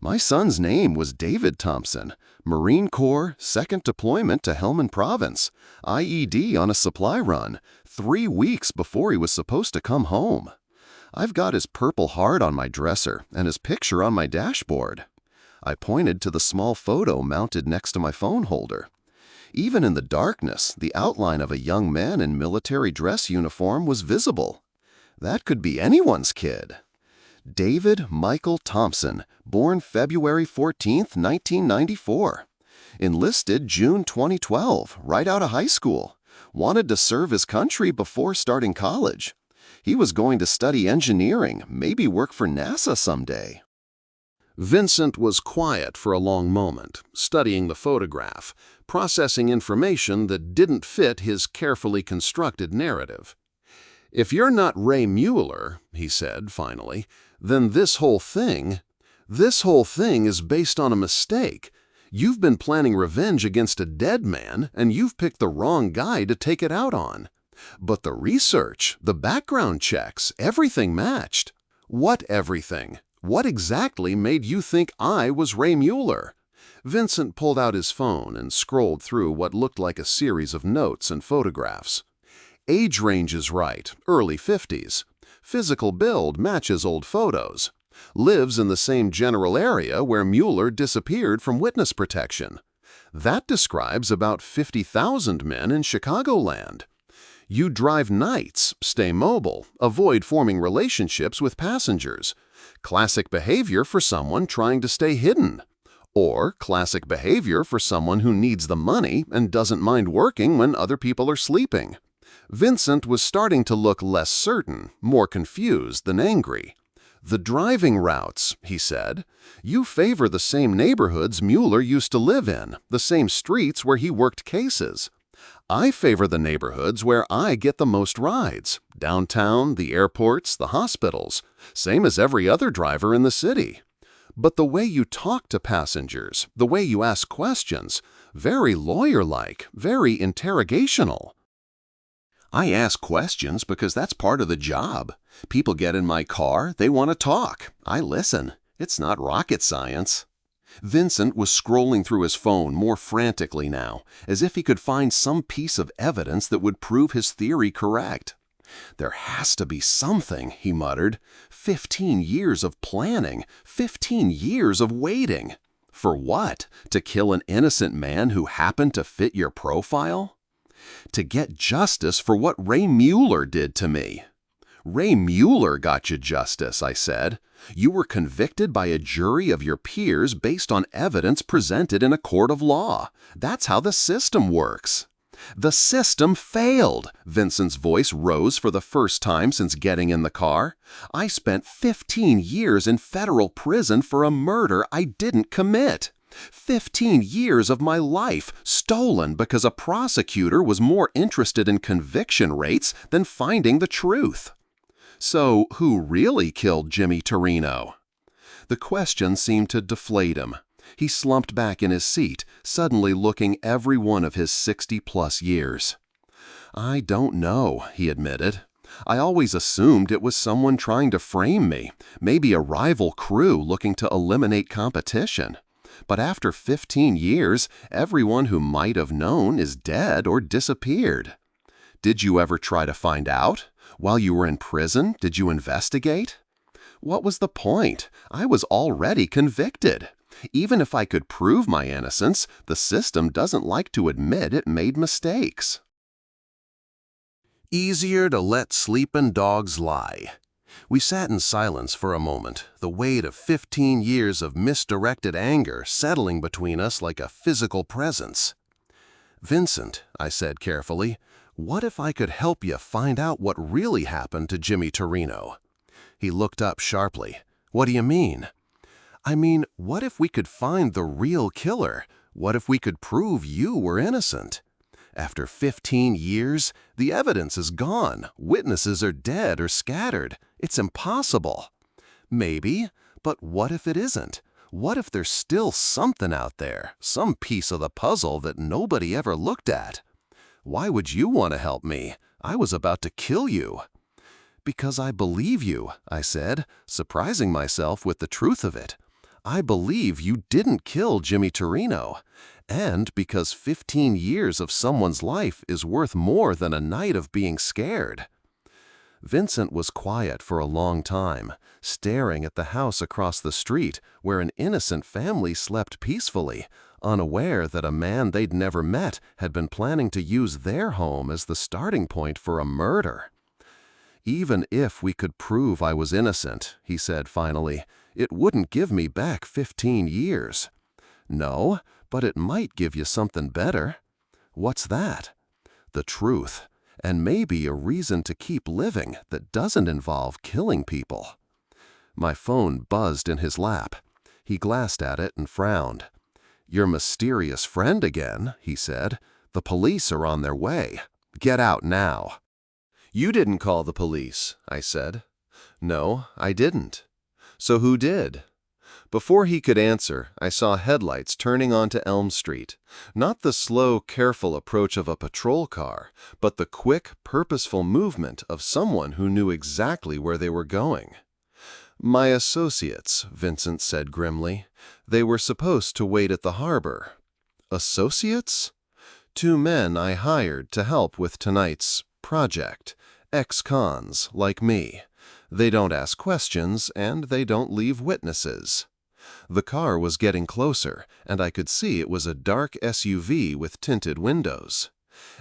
"My son's name was David Thompson, Marine Corps, 2nd deployment to Helmand Province, IED on a supply run, 3 weeks before he was supposed to come home. I've got his Purple Heart on my dresser and his picture on my dashboard." I pointed to the small photo mounted next to my phone holder. Even in the darkness, the outline of a young man in military dress uniform was visible. That could be anyone's kid. David Michael Thompson, born February 14, 1994. Enlisted June 2012, right out of high school. Wanted to serve his country before starting college. He was going to study engineering, maybe work for NASA someday. Vincent was quiet for a long moment, studying the photograph, processing information that didn't fit his carefully constructed narrative. "If you're not Ray Mueller," he said finally, "then this whole thing is based on a mistake. You've been planning revenge against a dead man, and you've picked the wrong guy to take it out on. But the research, the background checks, everything matched." "What everything? What exactly made you think I was Ray Mueller?" Vincent pulled out his phone and scrolled through what looked like a series of notes and photographs. "Age range is right, early 50s. Physical build matches old photos. Lives in the same general area where Mueller disappeared from witness protection. That describes about 50,000 men in Chicagoland. You drive nights, stay mobile, avoid forming relationships with passengers. Classic behavior for someone trying to stay hidden. Or classic behavior for someone who needs the money and doesn't mind working when other people are sleeping." Vincent was starting to look less certain, more confused than angry. "The driving routes," he said. "You favor the same neighborhoods Mueller used to live in, the same streets where he worked cases. I favor the neighborhoods where I get the most rides. Downtown, the airports, the hospitals. Same as every other driver in the city. But the way you talk to passengers, the way you ask questions, very lawyer-like, very interrogational." "I ask questions because that's part of the job. People get in my car, they want to talk. I listen. It's not rocket science." Vincent was scrolling through his phone more frantically now, as if he could find some piece of evidence that would prove his theory correct. "There has to be something," he muttered. 15 years of planning, 15 years of waiting. For what? To kill an innocent man who happened to fit your profile? To get justice for what Ray Mueller did to me. Ray Mueller got you justice, I said. You were convicted by a jury of your peers based on evidence presented in a court of law. That's how the system works. The system failed. Vincent's voice rose for the first time since getting in the car. I spent 15 years in federal prison for a murder I didn't commit. 15 years of my life stolen because a prosecutor was more interested in conviction rates than finding the truth. So, who really killed Jimmy Torino? The question seemed to deflate him. He slumped back in his seat, suddenly looking every one of his 60-plus years. I don't know, he admitted. I always assumed it was someone trying to frame me, maybe a rival crew looking to eliminate competition. But after 15 years, everyone who might have known is dead or disappeared. Did you ever try to find out? While you were in prison, did you investigate? What was the point? I was already convicted. Even if I could prove my innocence, the system doesn't like to admit it made mistakes. Easier to let sleeping dogs lie. We sat in silence for a moment, the weight of 15 years of misdirected anger settling between us like a physical presence. "Vincent," I said carefully, "what if I could help you find out what really happened to Jimmy Torino?" He looked up sharply. "What do you mean?" "I mean, what if we could find the real killer? What if we could prove you were innocent? After 15 years, the evidence is gone. Witnesses are dead or scattered. It's impossible." "Maybe, but what if it isn't? What if there's still something out there, some piece of the puzzle that nobody ever looked at? Why would you want to help me? I was about to kill you." "Because I believe you," I said, surprising myself with the truth of it. "I believe you didn't kill Jimmy Torino. And because 15 years of someone's life is worth more than a night of being scared." Vincent was quiet for a long time, staring at the house across the street where an innocent family slept peacefully, unaware that a man they'd never met had been planning to use their home as the starting point for a murder. "Even if we could prove I was innocent," he said finally, "it wouldn't give me back 15 years. "No, but it might give you something better." "What's that?" "The truth, and maybe a reason to keep living that doesn't involve killing people." My phone buzzed in his lap. He glanced at it and frowned. "Your mysterious friend again," he said. "The police are on their way. Get out now." "You didn't call the police," I said. "No, I didn't." "So who did?" Before he could answer, I saw headlights turning onto Elm Street. Not the slow, careful approach of a patrol car, but the quick, purposeful movement of someone who knew exactly where they were going. "My associates," Vincent said grimly. "They were supposed to wait at the harbor." "Associates?" "2 men I hired to help with tonight's project. Ex-cons, like me. They don't ask questions, and they don't leave witnesses." The car was getting closer, and I could see it was a dark SUV with tinted windows.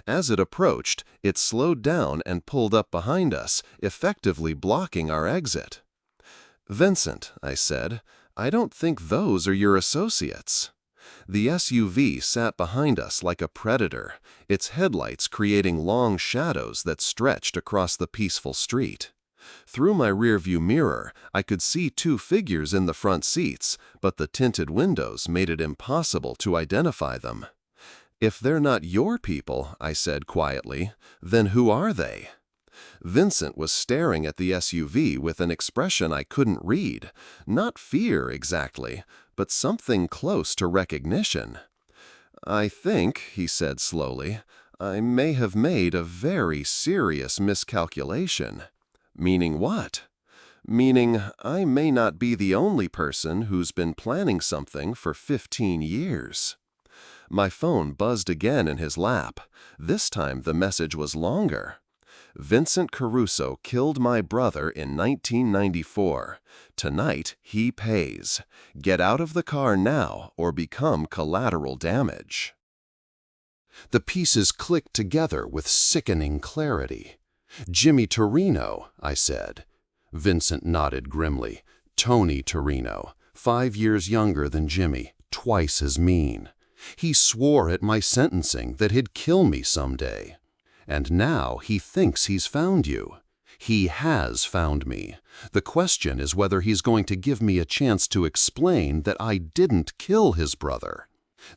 As it approached, it slowed down and pulled up behind us, effectively blocking our exit. "Vincent," I said, "I don't think those are your associates." The SUV sat behind us like a predator, its headlights creating long shadows that stretched across the peaceful street. Through my rearview mirror, I could see 2 figures in the front seats, but the tinted windows made it impossible to identify them. "If they're not your people," I said quietly, "then who are they?" Vincent was staring at the SUV with an expression I couldn't read. Not fear exactly, but something close to recognition. "I think," he said slowly, "I may have made a very serious miscalculation." "Meaning what?" "Meaning I may not be the only person who's been planning something for 15 years. My phone buzzed again in his lap. This time the message was longer. "Vincent Caruso killed my brother in 1994. Tonight he pays. Get out of the car now or become collateral damage." The pieces clicked together with sickening clarity. "Jimmy Torino," I said. Vincent nodded grimly. "Tony Torino, 5 years younger than Jimmy, twice as mean. He swore at my sentencing that he'd kill me someday. And now he thinks he's found you. He has found me. The question is whether he's going to give me a chance to explain that I didn't kill his brother."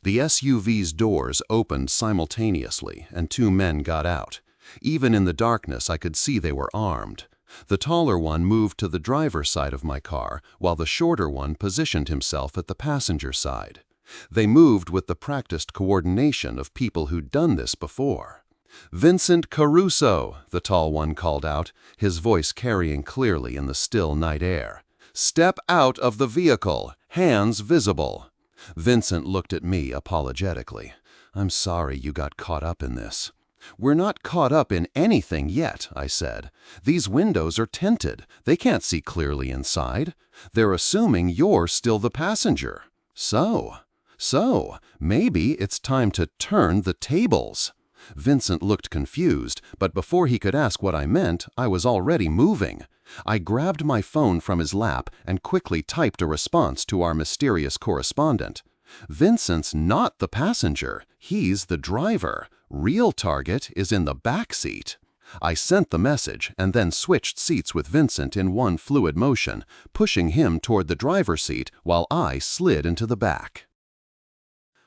The SUV's doors opened simultaneously, and 2 men got out. Even in the darkness, I could see they were armed. The taller one moved to the driver's side of my car, while the shorter one positioned himself at the passenger side. They moved with the practiced coordination of people who'd done this before. "Vincent Caruso," the tall one called out, his voice carrying clearly in the still night air. "Step out of the vehicle, hands visible." Vincent looked at me apologetically. "I'm sorry you got caught up in this." "We're not caught up in anything yet," I said. "These windows are tinted. They can't see clearly inside. They're assuming you're still the passenger. So, maybe it's time to turn the tables." Vincent looked confused, but before he could ask what I meant, I was already moving. I grabbed my phone from his lap and quickly typed a response to our mysterious correspondent. "Vincent's not the passenger. He's the driver. Real target is in the back seat." I sent the message and then switched seats with Vincent in one fluid motion, pushing him toward the driver's seat while I slid into the back.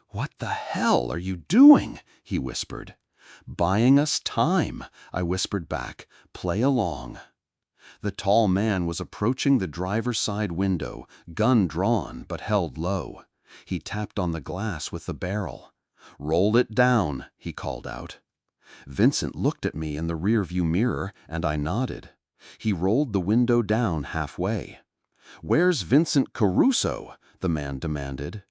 "What the hell are you doing?" he whispered. "Buying us time," I whispered back. "Play along." The tall man was approaching the driver's side window, gun drawn but held low. He tapped on the glass with the barrel. "Roll it down," he called out. Vincent looked at me in the rearview mirror, and I nodded. He rolled the window down halfway. "Where's Vincent Caruso?" the man demanded.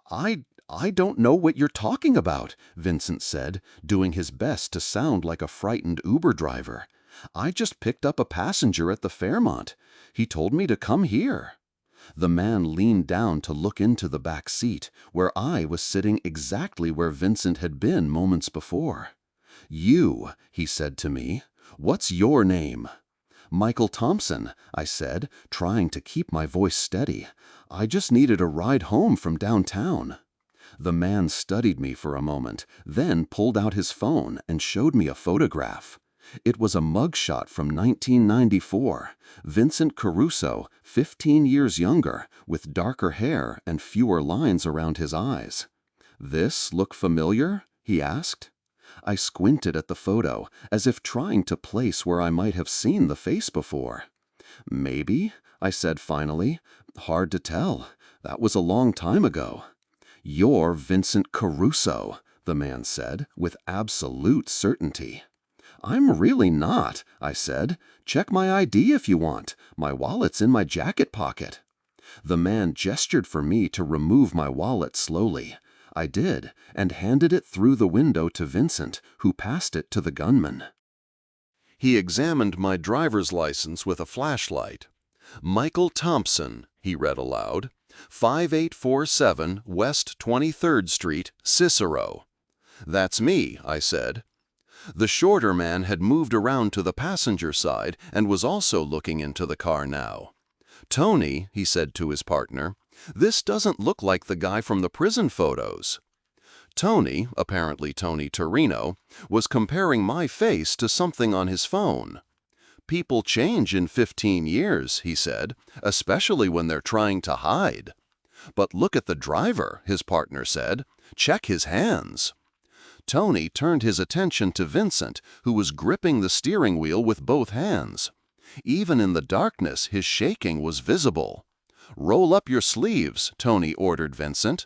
I don't know what you're talking about," Vincent said, doing his best to sound like a frightened Uber driver. "I just picked up a passenger at the Fairmont. He told me to come here." The man leaned down to look into the back seat, where I was sitting exactly where Vincent had been moments before. "You," he said to me. "What's your name?" "Michael Thompson," I said, trying to keep my voice steady. "I just needed a ride home from downtown." The man studied me for a moment, then pulled out his phone and showed me a photograph. It was a mugshot from 1994. Vincent Caruso, 15 years younger, with darker hair and fewer lines around his eyes. "This look familiar?" he asked. I squinted at the photo, as if trying to place where I might have seen the face before. "Maybe," I said finally. "Hard to tell. That was a long time ago." "You're Vincent Caruso," the man said, with absolute certainty. "I'm really not," I said. "Check my ID if you want. My wallet's in my jacket pocket." The man gestured for me to remove my wallet slowly. I did, and handed it through the window to Vincent, who passed it to the gunman. He examined my driver's license with a flashlight. "Michael Thompson," he read aloud. "5847 West 23rd Street, Cicero." "That's me," I said. The shorter man had moved around to the passenger side and was also looking into the car now. "Tony," he said to his partner, "this doesn't look like the guy from the prison photos." Tony, apparently Tony Torino, was comparing my face to something on his phone. "People change in 15 years, he said, "especially when they're trying to hide." "But look at the driver," his partner said. "Check his hands." Tony turned his attention to Vincent, who was gripping the steering wheel with both hands. Even in the darkness, his shaking was visible. "Roll up your sleeves," Tony ordered Vincent.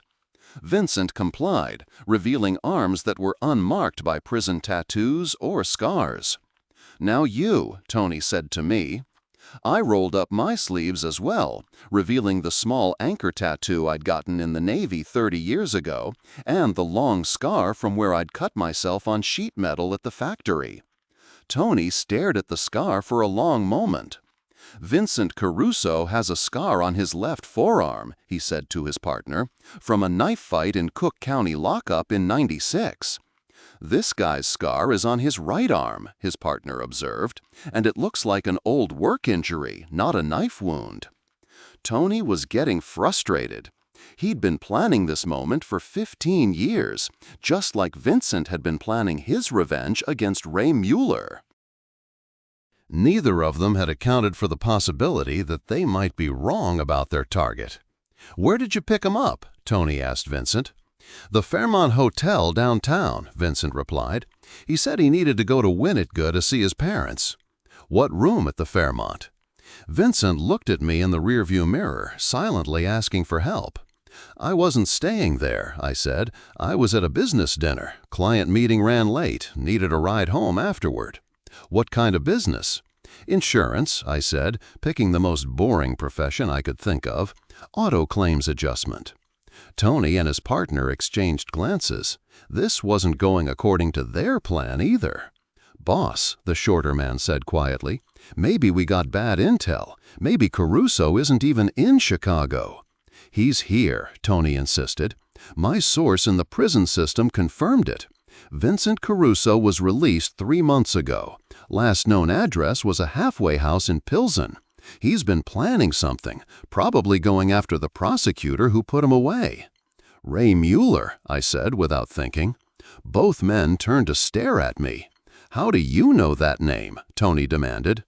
Vincent complied, revealing arms that were unmarked by prison tattoos or scars. "Now you," Tony said to me. I rolled up my sleeves as well, revealing the small anchor tattoo I'd gotten in the Navy 30 years ago and the long scar from where I'd cut myself on sheet metal at the factory. Tony stared at the scar for a long moment. "Vincent Caruso has a scar on his left forearm," he said to his partner, "from a knife fight in Cook County lockup in '96. "This guy's scar is on his right arm," his partner observed, "and it looks like an old work injury, not a knife wound." Tony was getting frustrated. He'd been planning this moment for 15 years, just like Vincent had been planning his revenge against Ray Mueller. Neither of them had accounted for the possibility that they might be wrong about their target. "Where did you pick him up?" Tony asked Vincent. "The Fairmont Hotel downtown," Vincent replied. "He said he needed to go to Winnetka to see his parents." "What room at the Fairmont?" Vincent looked at me in the rearview mirror, silently asking for help. "I wasn't staying there," I said. "I was at a business dinner. Client meeting ran late, needed a ride home afterward." "What kind of business?" "Insurance," I said, picking the most boring profession I could think of. "Auto claims adjustment." Tony and his partner exchanged glances. This wasn't going according to their plan either. "Boss," the shorter man said quietly, "maybe we got bad intel. Maybe Caruso isn't even in Chicago." "He's here," Tony insisted. "My source in the prison system confirmed it. Vincent Caruso was released 3 months ago. Last known address was a halfway house in Pilsen. He's been planning something, probably going after the prosecutor who put him away." "Ray Mueller," I said without thinking. Both men turned to stare at me. "How do you know that name?" Tony demanded.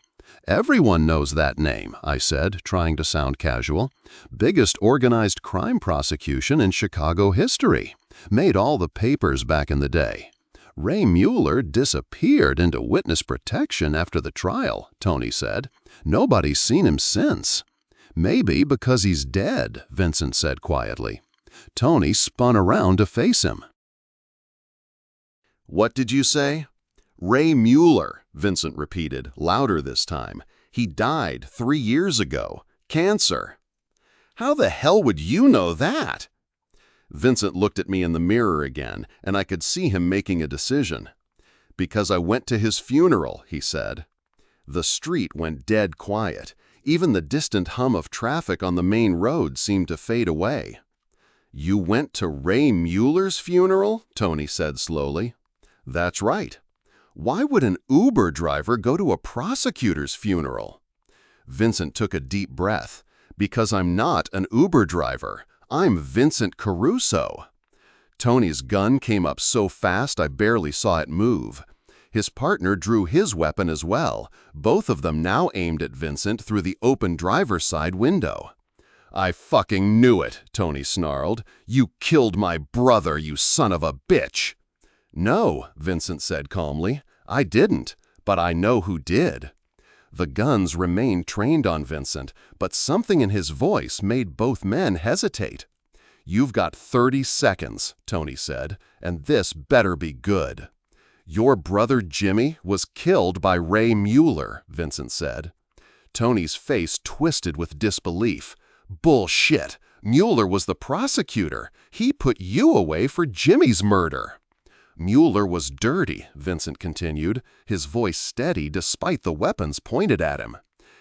"Everyone knows that name," I said, trying to sound casual. "Biggest organized crime prosecution in Chicago history. Made all the papers back in the day." "Ray Mueller disappeared into witness protection after the trial," Tony said. "Nobody's seen him since." "Maybe because he's dead," Vincent said quietly. Tony spun around to face him. "What did you say?" "Ray Mueller," Vincent repeated, louder this time. "He died 3 years ago. Cancer." "How the hell would you know that?" Vincent looked at me in the mirror again, and I could see him making a decision. "Because I went to his funeral," he said. The street went dead quiet. Even the distant hum of traffic on the main road seemed to fade away. "You went to Ray Mueller's funeral?" Tony said slowly. "That's right. Why would an Uber driver go to a prosecutor's funeral?" Vincent took a deep breath. "Because I'm not an Uber driver. I'm Vincent Caruso." Tony's gun came up so fast I barely saw it move. His partner drew his weapon as well, both of them now aimed at Vincent through the open driver's side window. "I fucking knew it," Tony snarled. "You killed my brother, you son of a bitch." "No," Vincent said calmly. "I didn't, but I know who did." The guns remained trained on Vincent, but something in his voice made both men hesitate. "You've got 30 seconds, Tony said, "and this better be good." "Your brother Jimmy was killed by Ray Mueller," Vincent said. Tony's face twisted with disbelief. "Bullshit! Mueller was the prosecutor. He put you away for Jimmy's murder." "Mueller was dirty," Vincent continued, his voice steady despite the weapons pointed at him.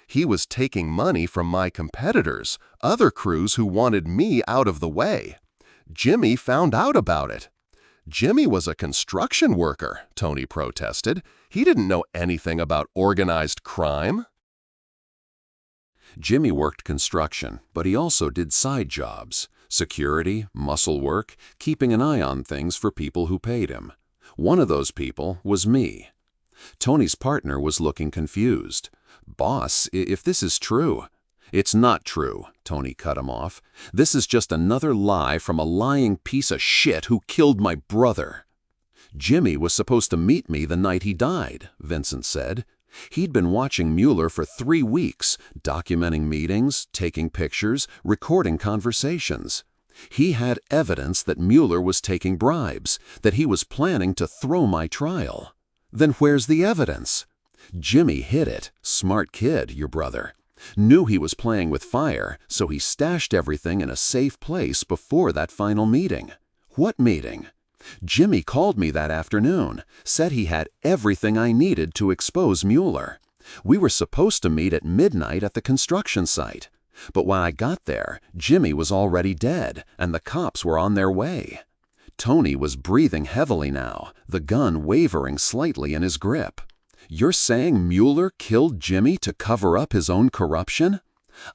"He was taking money from my competitors, other crews who wanted me out of the way. Jimmy found out about it." "Jimmy was a construction worker," Tony protested. "He didn't know anything about organized crime." Jimmy worked construction, but he also did side jobs. Security, muscle work, keeping an eye on things for people who paid him. One of those people was me. Tony's partner was looking confused. "Boss, if this is true—" "It's not true," Tony cut him off. "This is just another lie from a lying piece of shit who killed my brother." "Jimmy was supposed to meet me the night he died," Vincent said. He'd been watching Mueller for 3 weeks, documenting meetings, taking pictures, recording conversations. He had evidence that Mueller was taking bribes, that he was planning to throw my trial. Then where's the evidence? Jimmy hid it. Smart kid, your brother. Knew he was playing with fire, so he stashed everything in a safe place before that final meeting. What meeting? Jimmy called me that afternoon, said he had everything I needed to expose Mueller. We were supposed to meet at midnight at the construction site. But when I got there, Jimmy was already dead, and the cops were on their way. Tony was breathing heavily now, the gun wavering slightly in his grip. You're saying Mueller killed Jimmy to cover up his own corruption?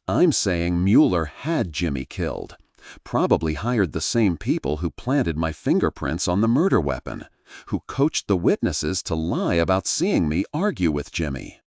I'm saying Mueller had Jimmy killed. Probably hired the same people who planted my fingerprints on the murder weapon, who coached the witnesses to lie about seeing me argue with Jimmy.